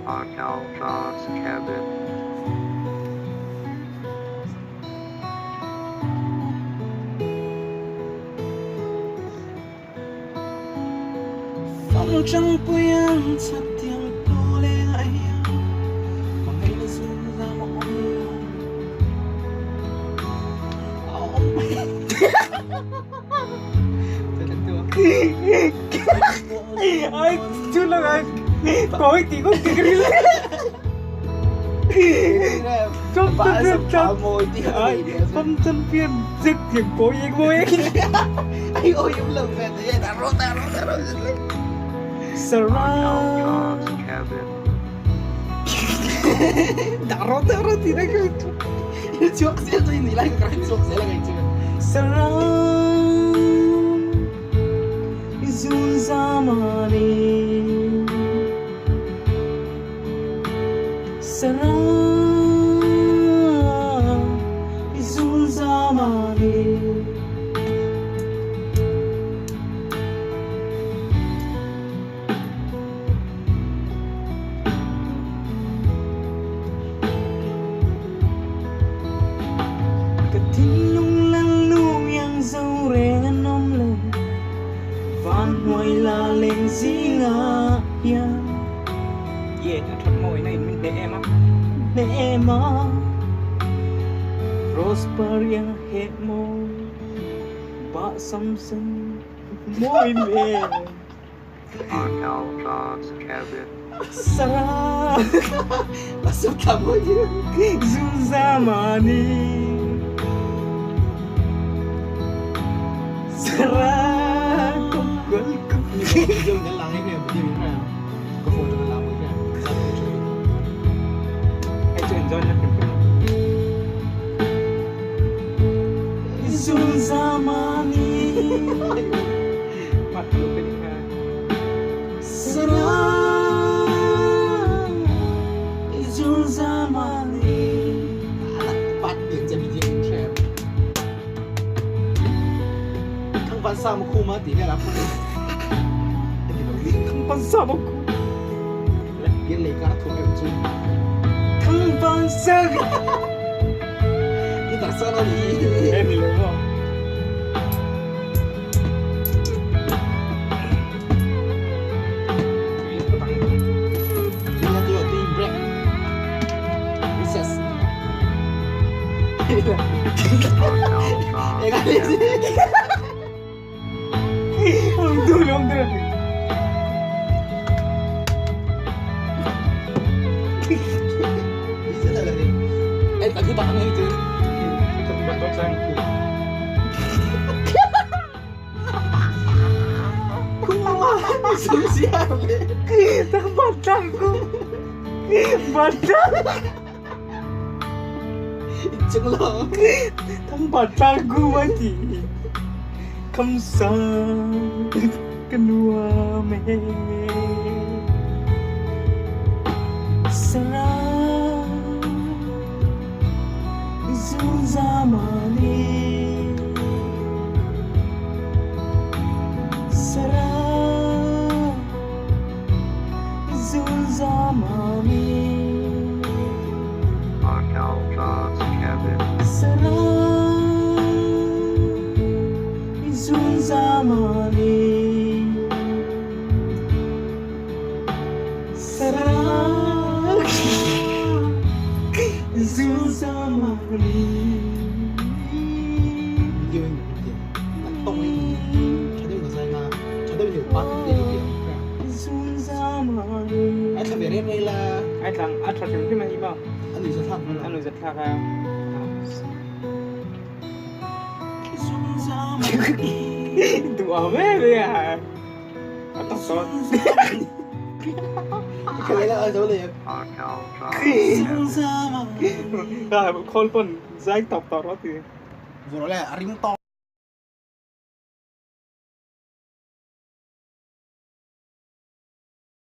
Arkal's cabin. Phong trăng quyên sát tiếng cô lê ai mà ngày nó rơi ra một ôm Ay, chulo nga. Koy, di ko tigil. Không Ba biết sắp thả môi đi Ay, không thân phiền Dực những cô yên môi Ay ôi yung love it. Ay, taro. Sarah Arkal's cabin. Taro, tidak gitu. Joke saya tuh ini lagi keren joke saya lagi cuy. Sarah Izun zamani Sarah Izun zamani Katinong laluyang saurengan nomle Van hoài là lên gì ngã yan Yeah, thật môi này mình để em á Để em á Rosberg hết môi Bạ xăm xanh môi mềm Arkal's cabin. Sarah Masuk kamu ya. Zuzamani Sarah Kukul Video dengan langit ni, video ini kan. Kau foto dengan langit kan. Satu cuy. Hãy cho enjoy nhé Zuzamani Mặt lúc cái đi ha Sarah Zuzamani Anak tepat yang jadi dia trap. Kang Bansa mau kuma tidak apa. Không bao giờ một Dia lekar tu em cuy. Không bao giờ Dia tak salah ni. Em hiểu không? Dia tu di break. Recess. Arkal's Eh kali sih. Không được Bisa tak lagi? Eh tak kita tangan itu. Không bạn có sang Kuma, sosial le. Thằng batangku Batang Icung lo. Thằng batangku mati Kamsa Kedua me Sarah Zuzamani Sarah Zuzamani Arkal's cabin. Sarah Zuzamani Sarah Zuzamani Video ini dia. Tak tong ini. Jadi nggak saya nggak. Jadi video part dia dia. Zuzamani Ai thằng Việt này là Ai thằng thật cái mà gì không? anh ấy rất thẳng Anh luôn. nói rất khác không? Đùa mê vậy à? Tóc son Cái này là ở chỗ này. Arkal's cabin. Rồi một con phần dây tóc tỏ đó thì Vừa nói là ring to